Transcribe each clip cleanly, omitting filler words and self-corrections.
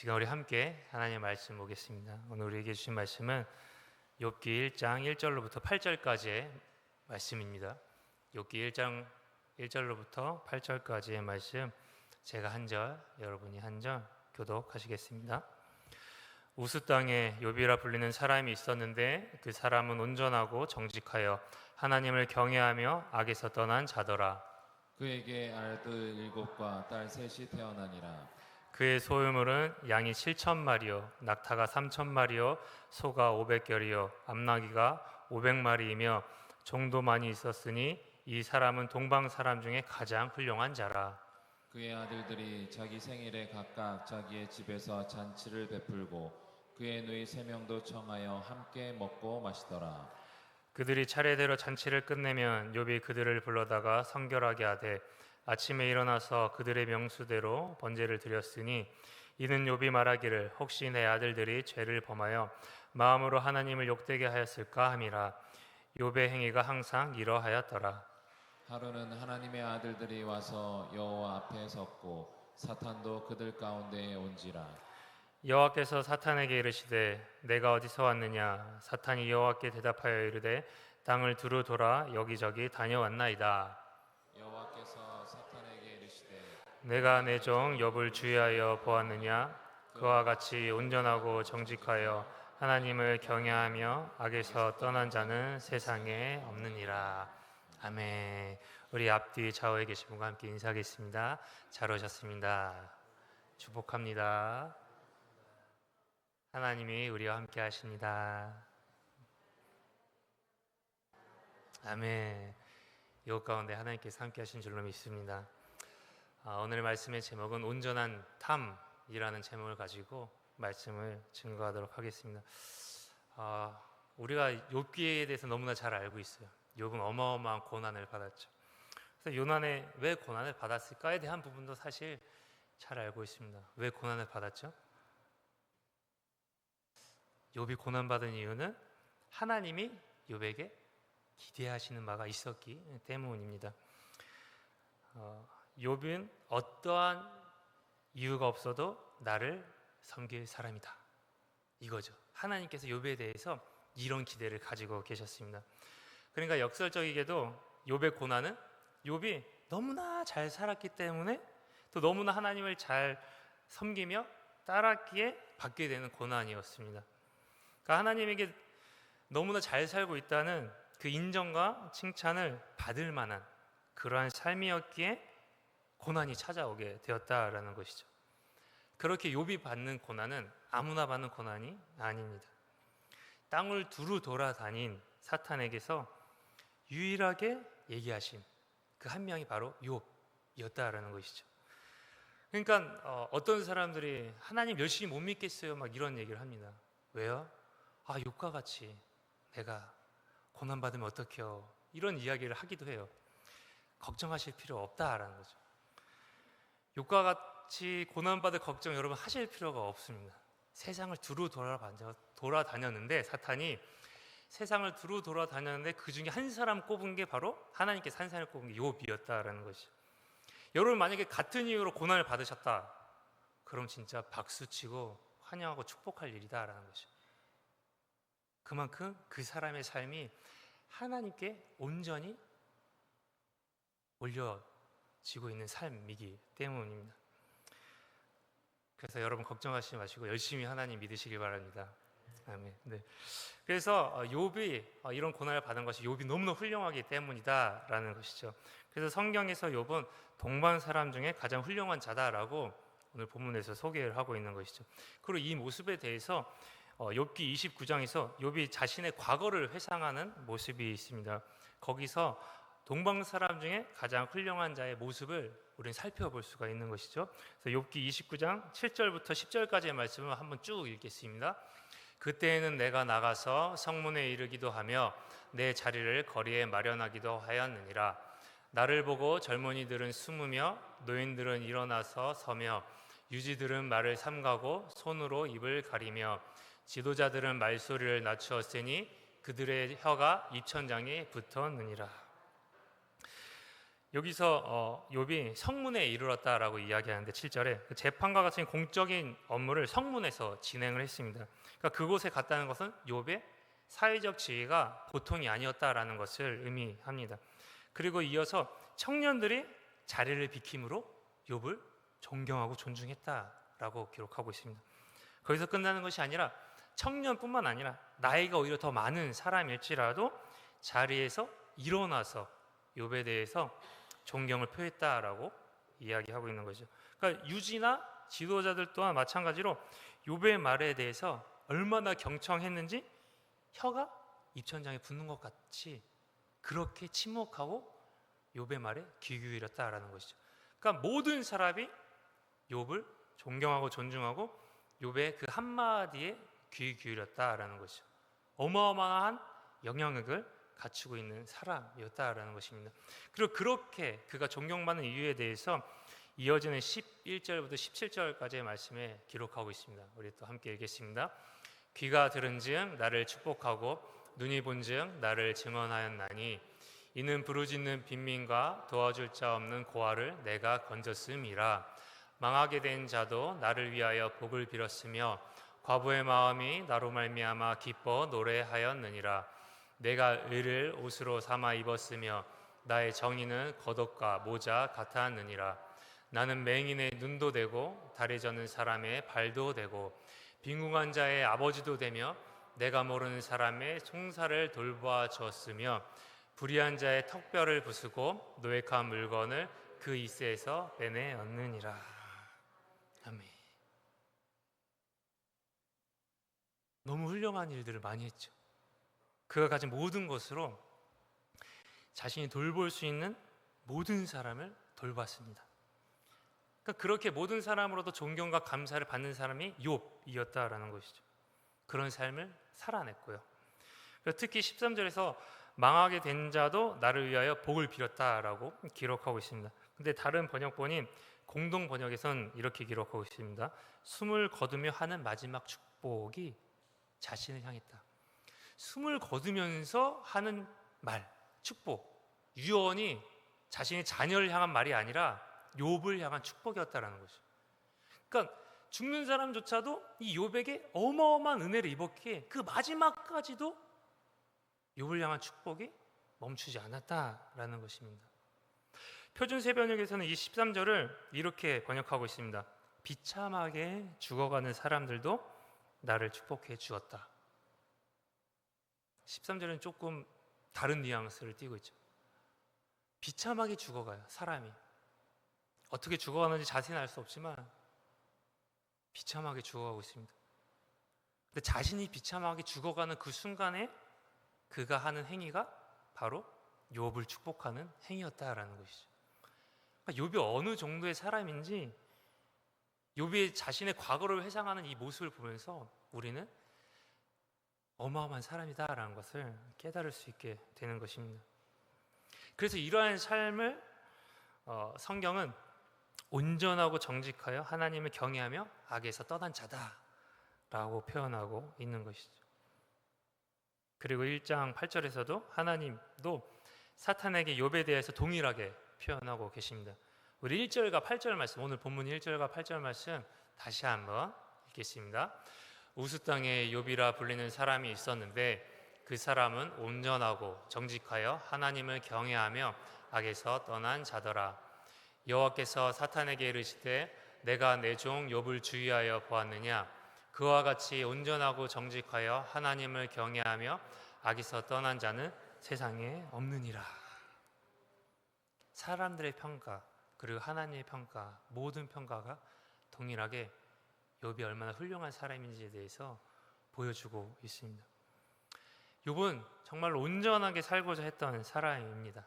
시간 우리 함께 하나님의 말씀 보겠습니다. 오늘 우리에게 주신 말씀은 욥기 1장 1절로부터 8절까지의 말씀입니다. 욥기 1장 1절로부터 8절까지의 말씀, 제가 한 절, 여러분이 한 절 교독하시겠습니다. 우스 땅에 욥이라 불리는 사람이 있었는데 그 사람은 온전하고 정직하여 하나님을 경외하며 악에서 떠난 자더라. 그에게 아들 7과 딸 셋이 태어나니라. 그의 소유물은 양이 7,000마리요 낙타가 3,000마리요 소가 500결이요 암나귀가 500마리이며 종도 많이 있었으니 이 사람은 동방 사람 중에 가장 훌륭한 자라. 그의 아들들이 자기 생일에 각각 자기의 집에서 잔치를 베풀고 그의 누이 3명도 청하여 함께 먹고 마시더라. 그들이 차례대로 잔치를 끝내면 욥이 그들을 불러다가 성결하게 하되 아침에 일어나서 그들의 명수대로 번제를 드렸으니 이는 욥이 말하기를 혹시 내 아들들이 죄를 범하여 마음으로 하나님을 욕되게 하였을까 함이라. 욥의 행위가 항상 이러하였더라. 하루는 하나님의 아들들이 와서 여호와 앞에 섰고 사탄도 그들 가운데에 온지라. 여호와께서 사탄에게 이르시되 내가 어디서 왔느냐. 사탄이 여호와께 대답하여 이르되 땅을 두루 돌아 여기저기 다녀왔나이다. 여호와께서 사탄에게 이르시되 내가 내 종 욥을 주의하여 보았느냐. 그와 같이 온전하고 정직하여 하나님을 경외하며 악에서 떠난 자는 세상에 없느니라. 아멘. 우리 앞뒤 좌우에 계신 분과 함께 인사하겠습니다. 잘 오셨습니다. 축복합니다. 하나님이 우리와 함께 하십니다. 아멘. 이것 가운데 하나님께서 함께 하신 줄로 믿습니다. 오늘 말씀의 제목은 온전한 탐이라는 제목을 가지고 말씀을 증거하도록 하겠습니다. 우리가 욥기에 대해서 너무나 잘 알고 있어요. 욥은 어마어마한 고난을 받았죠. 그래서 요난에 왜 고난을 받았을까에 대한 부분도 사실 잘 알고 있습니다. 왜 고난을 받았죠? 욥이 고난받은 이유는 하나님이 욥에게 기대하시는 바가 있었기 때문입니다. 욥은 어떠한 이유가 없어도 나를 섬길 사람이다, 이거죠. 하나님께서 욥에 대해서 이런 기대를 가지고 계셨습니다. 그러니까 역설적이게도 욥의 고난은 욥이 너무나 잘 살았기 때문에 또 너무나 하나님을 잘 섬기며 따랐기에 받게 되는 고난이었습니다. 그러니까 하나님에게 너무나 잘 살고 있다는 그 인정과 칭찬을 받을 만한 그러한 삶이었기에 고난이 찾아오게 되었다라는 것이죠. 그렇게 욥이 받는 고난은 아무나 받는 고난이 아닙니다. 땅을 두루 돌아다닌 사탄에게서 유일하게 얘기하신 그 한 명이 바로 욥이었다라는 것이죠. 그러니까 어떤 사람들이 하나님 열심히 못 믿겠어요, 막 이런 얘기를 합니다. 왜요? 욥과 같이 내가 고난받으면 어떡해요, 이런 이야기를 하기도 해요. 걱정하실 필요 없다라는 거죠. 욥과 같이 고난받을 걱정 여러분 하실 필요가 없습니다. 세상을 두루 돌아다녔는데 사탄이 세상을 두루 돌아다녔는데 그 중에 한 사람 꼽은 게 바로 하나님께서 한 사람을 꼽은 게 욥이었다라는 것이죠. 여러분 만약에 같은 이유로 고난을 받으셨다, 그럼 진짜 박수치고 환영하고 축복할 일이다라는 것이죠. 그만큼 그 사람의 삶이 하나님께 온전히 올려지고 있는 삶이기 때문입니다. 그래서 여러분 걱정하시지 마시고 열심히 하나님 믿으시길 바랍니다. 아멘. 네. 그래서 욥이 이런 고난을 받은 것이 욥이 너무나 훌륭하기 때문이다라는 것이죠. 그래서 성경에서 욥은 동방 사람 중에 가장 훌륭한 자다라고 오늘 본문에서 소개를 하고 있는 것이죠. 그리고 이 모습에 대해서 욥기 29장에서 욥이 자신의 과거를 회상하는 모습이 있습니다. 거기서 동방 사람 중에 가장 훌륭한 자의 모습을 우리는 살펴볼 수가 있는 것이죠. 그래서 욥기 29장 7절부터 10절까지의 말씀을 한번 쭉 읽겠습니다. 그때에는 내가 나가서 성문에 이르기도 하며 내 자리를 거리에 마련하기도 하였느니라. 나를 보고 젊은이들은 숨으며 노인들은 일어나서 서며 유지들은 말을 삼가고 손으로 입을 가리며 지도자들은 말소리를 낮추었으니 그들의 혀가 입천장에 붙었느니라. 여기서 욥이 성문에 이르렀다라고 이야기하는데 7절에 그 재판과 같은 공적인 업무를 성문에서 진행을 했습니다. 그러니까 그곳에 갔다는 것은 욥의 사회적 지위가 보통이 아니었다라는 것을 의미합니다. 그리고 이어서 청년들이 자리를 비킴으로 욥을 존경하고 존중했다라고 기록하고 있습니다. 거기서 끝나는 것이 아니라 청년뿐만 아니라 나이가 오히려 더 많은 사람일지라도 자리에서 일어나서 욥에 대해서 존경을 표했다라고 이야기하고 있는 거죠. 그러니까 유지나 지도자들 또한 마찬가지로 욥의 말에 대해서 얼마나 경청했는지 혀가 입천장에 붙는 것 같이 그렇게 침묵하고 욥의 말에 귀 기울였다라는 것이죠. 그러니까 모든 사람이 욥을 존경하고 존중하고 욥의 그 한마디에 귀 기울였다라는 것이죠. 어마어마한 영향력을 갖추고 있는 사람이었다라는 것입니다. 그리고 그렇게 그가 존경받는 이유에 대해서 이어지는 11절부터 17절까지의 말씀에 기록하고 있습니다. 우리 또 함께 읽겠습니다. 귀가 들은즉 나를 축복하고 눈이 본즉 나를 증언하였나니 이는 부르짖는 빈민과 도와줄 자 없는 고아를 내가 건졌음이라. 망하게 된 자도 나를 위하여 복을 빌었으며 과부의 마음이 나로 말미암아 기뻐 노래하였느니라. 내가 의를 옷으로 삼아 입었으며 나의 정의는 겉옷과 모자 같았느니라. 나는 맹인의 눈도 되고 다리 저는 사람의 발도 되고 빈궁한 자의 아버지도 되며 내가 모르는 사람의 송사를 돌보아 주었으며 불의한 자의 턱뼈를 부수고 노획한 물건을 그 이새에서 빼내 얻느니라. 아멘. 너무 훌륭한 일들을 많이 했죠. 그가 가진 모든 것으로 자신이 돌볼 수 있는 모든 사람을 돌봤습니다. 그러니까 그렇게 모든 사람으로도 존경과 감사를 받는 사람이 욥이었다라는 것이죠. 그런 삶을 살아냈고요. 특히 13절에서 망하게 된 자도 나를 위하여 복을 빌었다라고 기록하고 있습니다. 근데 다른 번역본인 공동 번역에선 이렇게 기록하고 있습니다. 숨을 거두며 하는 마지막 축복이 자신을 향했다. 숨을 거두면서 하는 말, 축복, 유언이 자신의 자녀를 향한 말이 아니라 욥을 향한 축복이었다라는 것이죠. 그러니까 죽는 사람조차도 이 욥에게 어마어마한 은혜를 입었기에 그 마지막까지도 욥을 향한 축복이 멈추지 않았다라는 것입니다. 표준세 번역에서는 이 13절을 이렇게 번역하고 있습니다. 비참하게 죽어가는 사람들도 나를 축복해 주었다. 13절은 조금 다른 뉘앙스를 띠고 있죠. 비참하게 죽어가요, 사람이. 어떻게 죽어가는지 자세히 알 수 없지만 비참하게 죽어가고 있습니다. 근데 자신이 비참하게 죽어가는 그 순간에 그가 하는 행위가 바로 욥을 축복하는 행위였다라는 것이죠. 그러니까 욥이 어느 정도의 사람인지 욥이 자신의 과거를 회상하는 이 모습을 보면서 우리는 어마어마한 사람이다라는 것을 깨달을 수 있게 되는 것입니다. 그래서 이러한 삶을 성경은 온전하고 정직하여 하나님을 경외하며 악에서 떠난 자다라고 표현하고 있는 것이죠. 그리고 1장 8절에서도 하나님도 사탄에게 욥에 대해서 동일하게 표현하고 계십니다. 우리 1절과 8절 말씀, 오늘 본문 1절과 8절 말씀 다시 한번 읽겠습니다. 우스 땅에 욥이라 불리는 사람이 있었는데 그 사람은 온전하고 정직하여 하나님을 경외하며 악에서 떠난 자더라. 여호와께서 사탄에게 이르시되 내가 내 종 욥을 주의하여 보았느냐. 그와 같이 온전하고 정직하여 하나님을 경외하며 악에서 떠난 자는 세상에 없느니라. 사람들의 평가 그리고 하나님의 평가, 모든 평가가 동일하게 욥이 얼마나 훌륭한 사람인지에 대해서 보여주고 있습니다. 욥은 정말 온전하게 살고자 했던 사람입니다.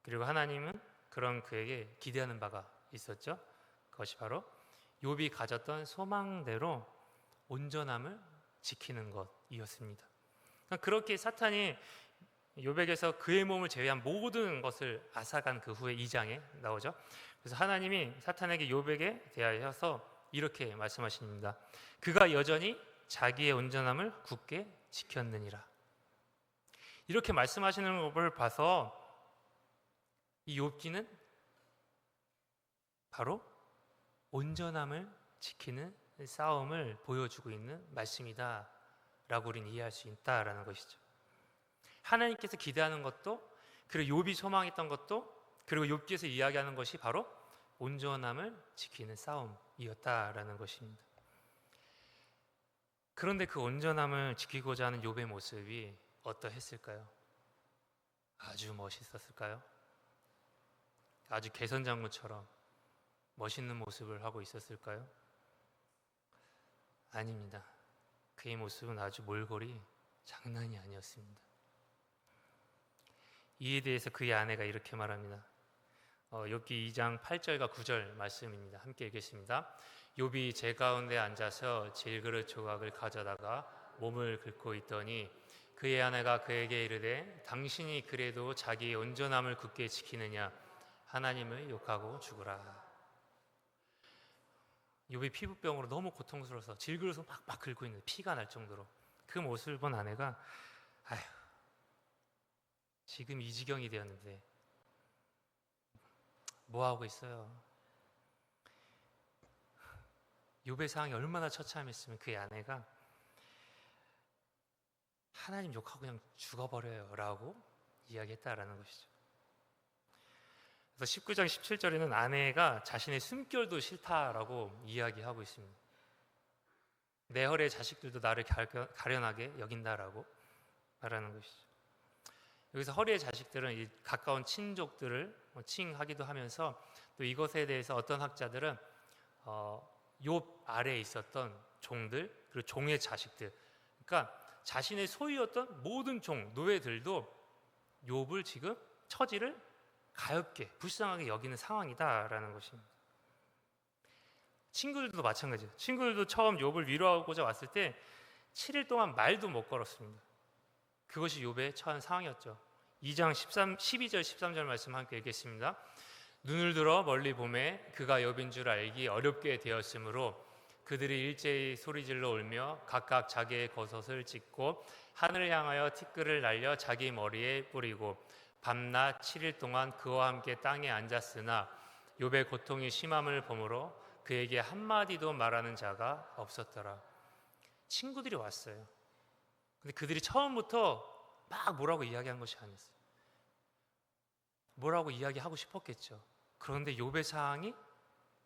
그리고 하나님은 그런 그에게 기대하는 바가 있었죠. 그것이 바로 욥이 가졌던 소망대로 온전함을 지키는 것이었습니다. 그렇게 사탄이 욥에게서 그의 몸을 제외한 모든 것을 앗아간 그 후에 2장에 나오죠. 그래서 하나님이 사탄에게 욥에게 대하여서 이렇게 말씀하십니다. 그가 여전히 자기의 온전함을 굳게 지켰느니라. 이렇게 말씀하시는 것을 봐서 이 욥기는 바로 온전함을 지키는 싸움을 보여주고 있는 말씀이다 라고 우리는 이해할 수 있다라는 것이죠. 하나님께서 기대하는 것도, 그리고 욥이 소망했던 것도, 그리고 욥기에서 이야기하는 것이 바로 온전함을 지키는 싸움이었다라는 것입니다. 그런데 그 온전함을 지키고자 하는 욥의 모습이 어떠했을까요? 아주 멋있었을까요? 아주 개선장군처럼 멋있는 모습을 하고 있었을까요? 아닙니다. 그의 모습은 아주 몰골이 장난이 아니었습니다. 이에 대해서 그의 아내가 이렇게 말합니다. 욥기 2장 8절과 9절 말씀입니다. 함께 읽겠습니다. 욥이 제 가운데 앉아서 질그릇 조각을 가져다가 몸을 긁고 있더니 그의 아내가 그에게 이르되 당신이 그래도 자기의 온전함을 굳게 지키느냐 하나님을 욕하고 죽으라. 욥이 피부병으로 너무 고통스러워서 질그릇을 막 긁고 있는, 피가 날 정도로. 그 모습을 본 아내가 아휴, 지금 이 지경이 되었는데 뭐 하고 있어요? 욥의 상황이 얼마나 처참했으면 그의 아내가 하나님 욕하고 그냥 죽어버려요 라고 이야기했다라는 것이죠. 그래서 19장 17절에는 아내가 자신의 숨결도 싫다라고 이야기하고 있습니다. 내 허리의 자식들도 나를 가련하게 여긴다라고 말하는 것이죠. 여기서 허리의 자식들은 이 가까운 친족들을 칭하기도 하면서, 또 이것에 대해서 어떤 학자들은 욥 아래에 있었던 종들, 그리고 종의 자식들, 그러니까 자신의 소유였던 모든 종, 노예들도 욥을 지금 처지를 가엾게, 불쌍하게 여기는 상황이다라는 것입니다. 친구들도 마찬가지예요. 친구들도 처음 욥을 위로하고자 왔을 때 7일 동안 말도 못 걸었습니다. 그것이 욥의 처한 상황이었죠. 2장 12절 13절 말씀 함께 읽겠습니다. 눈을 들어 멀리 보매 그가 욥인 줄 알기 어렵게 되었으므로 그들이 일제히 소리질러 울며 각각 자기의 겉옷을 찢고 하늘을 향하여 티끌을 날려 자기 머리에 뿌리고 밤낮 7일 동안 그와 함께 땅에 앉았으나 욥의 고통이 심함을 보므로 그에게 한마디도 말하는 자가 없었더라. 친구들이 왔어요. 근데 그들이 처음부터 막 뭐라고 이야기한 것이 아니었어요. 뭐라고 이야기하고 싶었겠죠. 그런데 욥의 상황이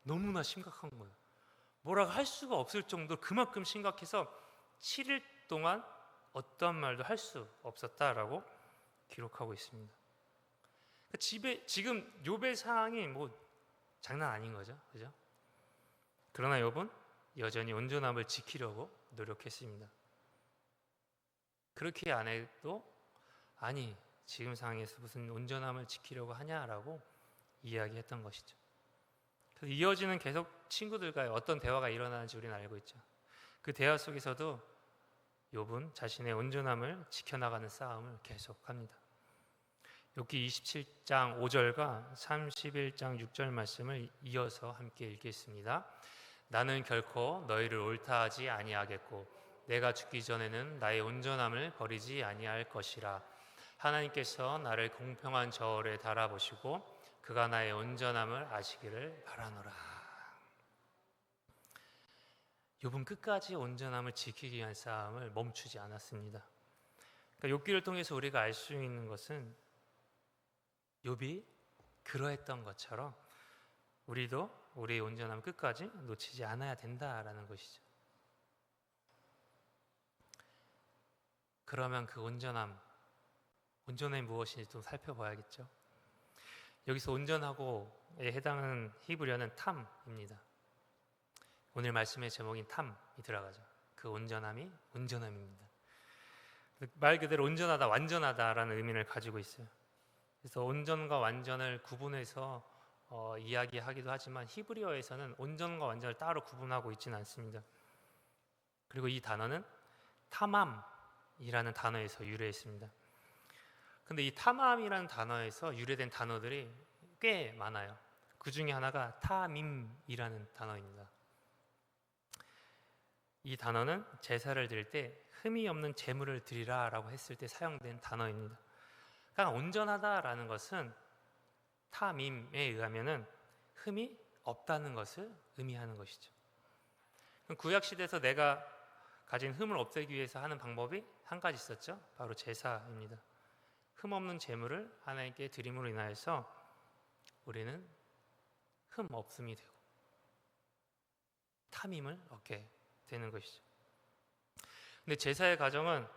너무나 심각한 거예요. 뭐라고 할 수가 없을 정도로 그만큼 심각해서 7일 동안 어떤 말도 할 수 없었다라고 기록하고 있습니다. 지금 욥의 상황이 뭐 장난 아닌 거죠, 그죠? 그러나 욥은 여전히 온전함을 지키려고 노력했습니다. 그렇게 아내도 아니 지금 상황에서 무슨 온전함을 지키려고 하냐라고 이야기했던 것이죠. 그래서 이어지는 계속 친구들과의 어떤 대화가 일어나는지 우리는 알고 있죠. 그 대화 속에서도 욥은 자신의 온전함을 지켜나가는 싸움을 계속합니다. 욥기 27장 5절과 31장 6절 말씀을 이어서 함께 읽겠습니다. 나는 결코 너희를 옳다 하지 아니하겠고 내가 죽기 전에는 나의 온전함을 버리지 아니할 것이라. 하나님께서 나를 공평한 저울에 달아보시고 그가 나의 온전함을 아시기를 바라노라. 욥은 끝까지 온전함을 지키기 위한 싸움을 멈추지 않았습니다. 그러니까 욥기를 통해서 우리가 알 수 있는 것은 욥이 그러했던 것처럼 우리도 우리의 온전함을 끝까지 놓치지 않아야 된다라는 것이죠. 그러면 그 온전함이 무엇인지 좀 살펴봐야겠죠. 여기서 온전하고에 해당하는 히브리어는 탐입니다. 오늘 말씀의 제목인 탐이 들어가죠. 그 온전함이 온전함입니다. 말 그대로 온전하다, 완전하다라는 의미를 가지고 있어요. 그래서 온전과 완전을 구분해서 이야기하기도 하지만 히브리어에서는 온전과 완전을 따로 구분하고 있지는 않습니다. 그리고 이 단어는 타맘이라는 단어에서 유래했습니다. 근데 이 타맘이라는 단어에서 유래된 단어들이 꽤 많아요. 그 중에 하나가 타밈이라는 단어입니다. 이 단어는 제사를 드릴 때 흠이 없는 제물을 드리라라고 했을 때 사용된 단어입니다. 그러니까 온전하다라는 것은 타밈에 의하면은 흠이 없다는 것을 의미하는 것이죠. 그럼 구약 시대에서 내가 가진 흠을 없애기 위해서 하는 방법이 한 가지 있었죠. 바로 제사입니다. 흠 없는 제물을 하나님께 드림으로 인하여서 우리는 흠 없음이 되고 탐임을 얻게 되는 것이죠. 근데 제사의 과정은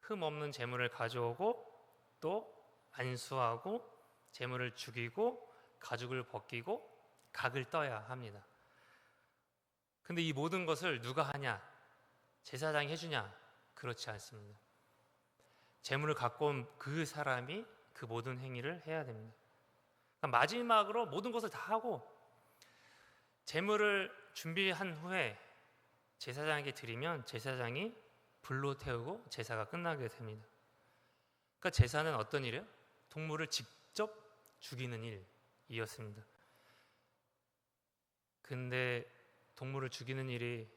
흠 없는 제물을 가져오고 또 안수하고 제물을 죽이고 가죽을 벗기고 각을 떠야 합니다. 근데 이 모든 것을 누가 하냐? 제사장이 해주냐? 그렇지 않습니다. 제물을 갖고 온 그 사람이 그 모든 행위를 해야 됩니다. 그러니까 마지막으로 모든 것을 다 하고 제물을 준비한 후에 제사장에게 드리면 제사장이 불로 태우고 제사가 끝나게 됩니다. 그러니까 제사는 어떤 일이에요? 동물을 직접 죽이는 일이었습니다. 근데 동물을 죽이는 일이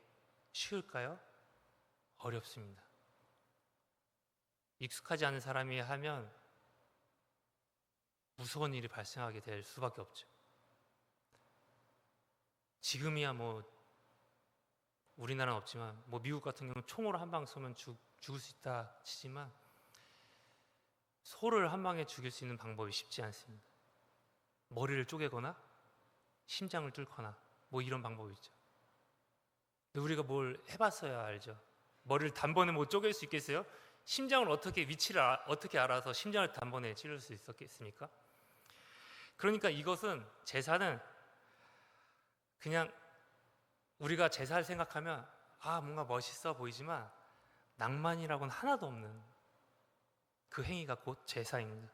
쉬울까요? 어렵습니다. 익숙하지 않은 사람이 하면 무서운 일이 발생하게 될 수밖에 없죠. 지금이야 뭐 우리나라는 없지만 뭐 미국 같은 경우는 총으로 한 방 쏘면 죽을 수 있다 치지만 소를 한 방에 죽일 수 있는 방법이 쉽지 않습니다. 머리를 쪼개거나 심장을 뚫거나 뭐 이런 방법이 있죠. 근데 우리가 뭘 해봤어야 알죠. 머리를 단번에 뭐 쪼갤 수 있겠어요? 심장을 위치를 어떻게 알아서 심장을 단번에 찌를 수 있었겠습니까? 그러니까 이것은 제사는 그냥 우리가 제사를 생각하면 뭔가 멋있어 보이지만 낭만이라고는 하나도 없는 그 행위가 곧 제사입니다.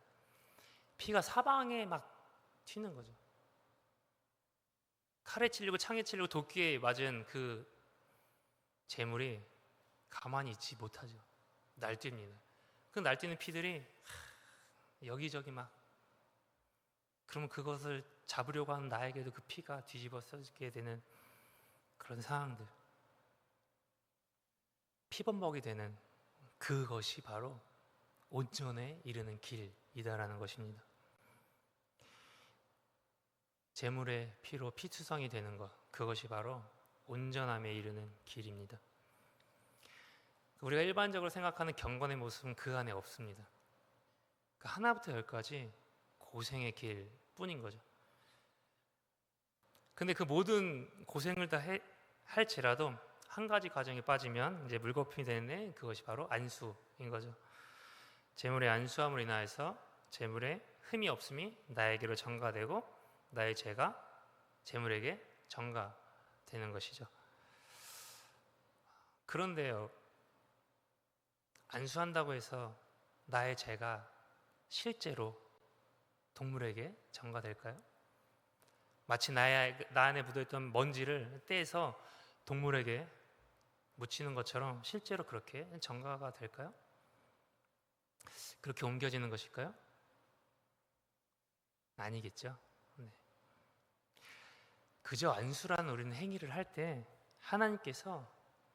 피가 사방에 막 튀는 거죠. 칼에 찔리고 창에 찔리고 도끼에 맞은 그 제물이 가만히 있지 못하죠. 날뜁니다. 그 날뛰는 피들이 여기저기 막, 그러면 그것을 잡으려고 하는 나에게도 그 피가 뒤집어 써지게 되는 그런 상황들, 피범벅이 되는 그것이 바로 온전에 이르는 길이다라는 것입니다. 제물의 피로 피투성이 되는 것, 그것이 바로 온전함에 이르는 길입니다. 우리가 일반적으로 생각하는 경건의 모습은 그 안에 없습니다. 그 하나부터 열까지 고생의 길 뿐인 거죠. 근데 그 모든 고생을 다 할지라도 한 가지 과정에 빠지면 이제 물거품이 되는 그것이 바로 안수인 거죠. 제물의 안수함으로 인하여서 제물의 흠이 없음이 나에게로 전가되고 나의 죄가 제물에게 전가되는 것이죠. 그런데요, 안수한다고 해서 나의 죄가 실제로 동물에게 전가될까요? 마치 나 안에 묻어있던 먼지를 떼서 동물에게 묻히는 것처럼 실제로 그렇게 전가가 될까요? 그렇게 옮겨지는 것일까요? 아니겠죠. 네. 그저 안수라는 우리는 행위를 할 때 하나님께서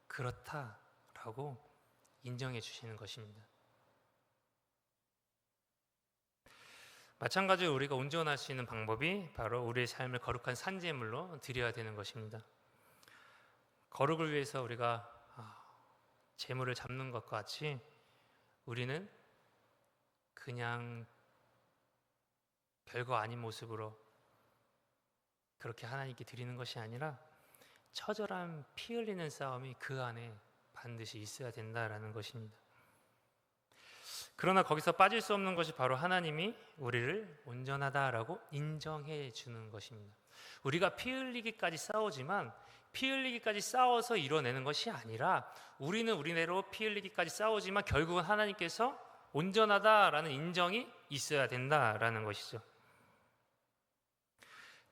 그렇다라고 인정해 주시는 것입니다. 마찬가지로 우리가 온전할 수 있는 방법이 바로 우리의 삶을 거룩한 산제물로 드려야 되는 것입니다. 거룩을 위해서 우리가 제물을 잡는 것과 같이 우리는 그냥 별거 아닌 모습으로 그렇게 하나님께 드리는 것이 아니라 처절한 피 흘리는 싸움이 그 안에 반드시 있어야 된다라는 것입니다. 그러나 거기서 빠질 수 없는 것이 바로 하나님이 우리를 온전하다라고 인정해 주는 것입니다. 우리가 피 흘리기까지 싸우지만 피 흘리기까지 싸워서 이뤄내는 것이 아니라 우리는 우리대로 피 흘리기까지 싸우지만 결국은 하나님께서 온전하다라는 인정이 있어야 된다라는 것이죠.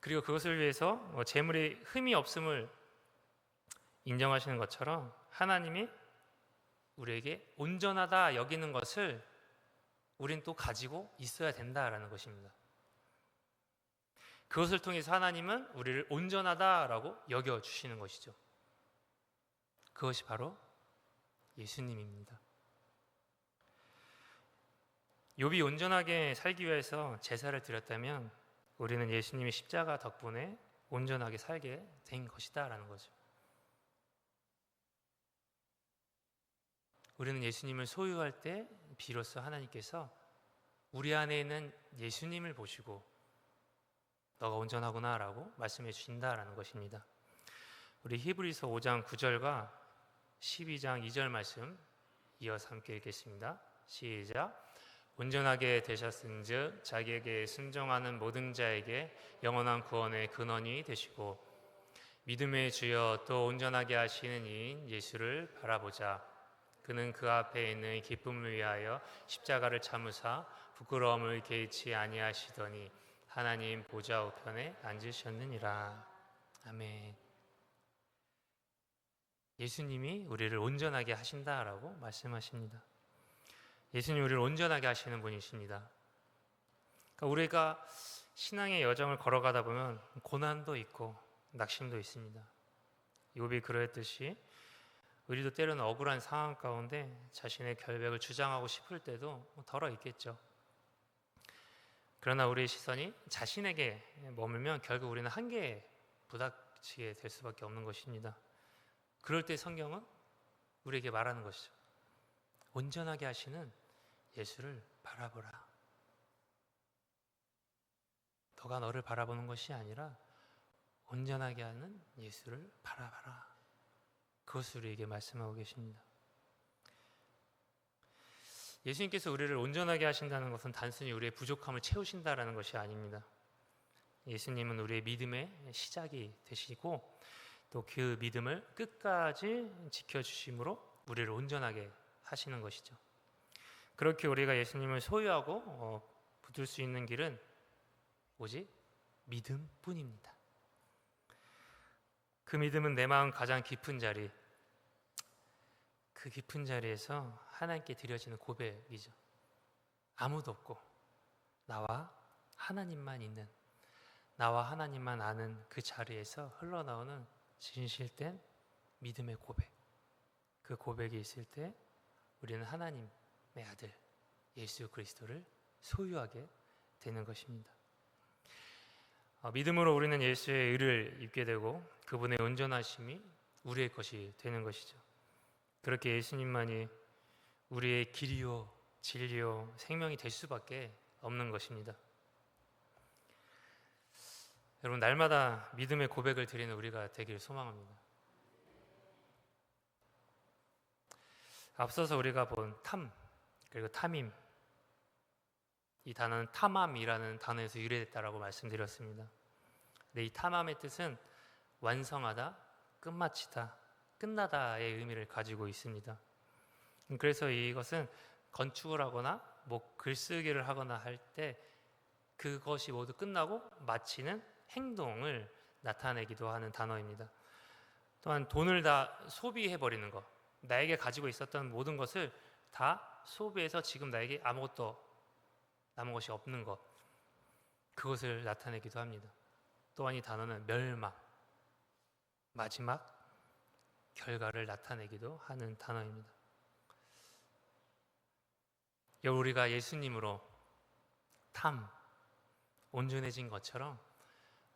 그리고 그것을 위해서 제물의 흠이 없음을 인정하시는 것처럼 하나님이 우리에게 온전하다 여기는 것을 우린 또 가지고 있어야 된다라는 것입니다. 그것을 통해서 하나님은 우리를 온전하다라고 여겨주시는 것이죠. 그것이 바로 예수님입니다. 욥이 온전하게 살기 위해서 제사를 드렸다면 우리는 예수님의 십자가 덕분에 온전하게 살게 된 것이다라는 거죠. 우리는 예수님을 소유할 때 비로소 하나님께서 우리 안에 있는 예수님을 보시고 너가 온전하구나라고 말씀해 주신다라는 것입니다. 우리 히브리서 5장 9절과 12장 2절 말씀 이어서 함께 읽겠습니다. 시작. 온전하게 되셨은즉 자기에게 순종하는 모든 자에게 영원한 구원의 근원이 되시고 믿음의 주여 또 온전하게 하시는 이인 예수를 바라보자. 그는 그 앞에 있는 기쁨을 위하여 십자가를 참으사 부끄러움을 개의치 아니하시더니 하나님 보좌 우편에 앉으셨느니라. 아멘. 예수님이 우리를 온전하게 하신다라고 말씀하십니다. 예수님 우리를 온전하게 하시는 분이십니다. 그러니까 우리가 신앙의 여정을 걸어가다 보면 고난도 있고 낙심도 있습니다. 욥이 그러했듯이 우리도 때로는 억울한 상황 가운데 자신의 결백을 주장하고 싶을 때도 덜어 있겠죠. 그러나 우리의 시선이 자신에게 머물면 결국 우리는 한계에 부닥치게 될 수밖에 없는 것입니다. 그럴 때 성경은 우리에게 말하는 것이죠. 온전하게 하시는 예수를 바라보라. 너가 너를 바라보는 것이 아니라 온전하게 하는 예수를 바라봐라. 그것을 우리에게 말씀하고 계십니다. 예수님께서 우리를 온전하게 하신다는 것은 단순히 우리의 부족함을 채우신다라는 것이 아닙니다. 예수님은 우리의 믿음의 시작이 되시고 또 그 믿음을 끝까지 지켜주심으로 우리를 온전하게 하시는 것이죠. 그렇게 우리가 예수님을 소유하고 붙들 수 있는 길은 오직 믿음뿐입니다. 그 믿음은 내 마음 가장 깊은 자리, 그 깊은 자리에서 하나님께 드려지는 고백이죠. 아무도 없고 나와 하나님만 있는, 나와 하나님만 아는 그 자리에서 흘러나오는 진실된 믿음의 고백. 그 고백이 있을 때 우리는 하나님의 아들 예수 그리스도를 소유하게 되는 것입니다. 믿음으로 우리는 예수의 의를 입게 되고 그분의 온전하심이 우리의 것이 되는 것이죠. 그렇게 예수님만이 우리의 길이요 진리요 생명이 될 수밖에 없는 것입니다. 여러분, 날마다 믿음의 고백을 드리는 우리가 되기를 소망합니다. 앞서서 우리가 본 탐 그리고 탐임, 이 단어는 탐함이라는 단어에서 유래됐다라고 말씀드렸습니다. 근데 이 탐함의 뜻은 완성하다, 끝마치다, 끝나다의 의미를 가지고 있습니다. 그래서 이것은 건축을 하거나 글쓰기를 하거나 할 때 그것이 모두 끝나고 마치는 행동을 나타내기도 하는 단어입니다. 또한 돈을 다 소비해버리는 것, 나에게 가지고 있었던 모든 것을 다 소비해서 지금 나에게 아무것도 남은 것이 없는 것, 그것을 나타내기도 합니다. 또한 이 단어는 멸망, 마지막 결과를 나타내기도 하는 단어입니다. 우리가 예수님으로 온전해진 것처럼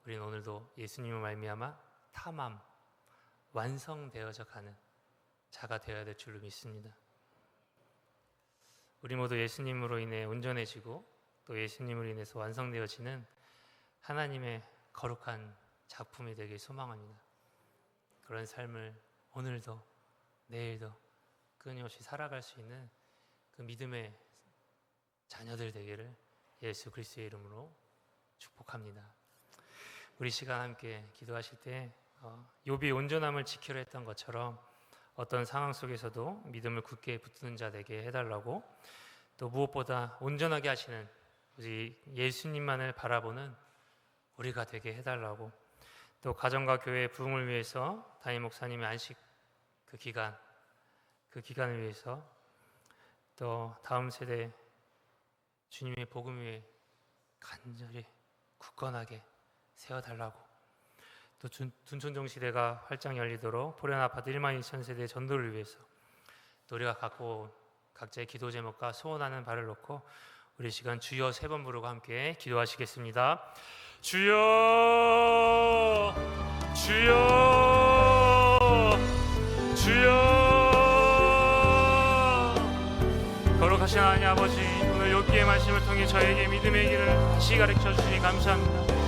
우리는 오늘도 예수님을 말미암아 탐함, 완성되어져 가는 자가 되어야 될 줄로 믿습니다. 우리 모두 예수님으로 인해 온전해지고 또 예수님으로 인해서 완성되어지는 하나님의 거룩한 작품이 되길 소망합니다. 그런 삶을 오늘도 내일도 끊임없이 살아갈 수 있는 그 믿음의 자녀들 되기를 예수 그리스도의 이름으로 축복합니다. 우리 시간 함께 기도하실 때 욥이 온전함을 지키려 했던 것처럼 어떤 상황 속에서도 믿음을 굳게 붙드는 자 되게 해달라고, 또 무엇보다 온전하게 하시는 오직 예수님만을 바라보는 우리가 되게 해달라고, 또 가정과 교회의 부흥을 위해서 담임 목사님의 안식 그 기간을 위해서, 또 다음 세대 주님의 복음 위에 간절히 굳건하게 세워달라고, 또 둔촌정 시대가 활짝 열리도록 포련 아파트 1만 2천 세대의 전도를 위해서 또 우리가 각자의 기도 제목과 소원하는 바를 놓고 우리 시간 주여 3번 부르고 함께 기도하시겠습니다. 주여, 주여, 주여. 거룩하신 하나님 아버지, 오늘 욥기의 말씀을 통해 저에게 믿음의 길을 다시 가르쳐 주시니 감사합니다.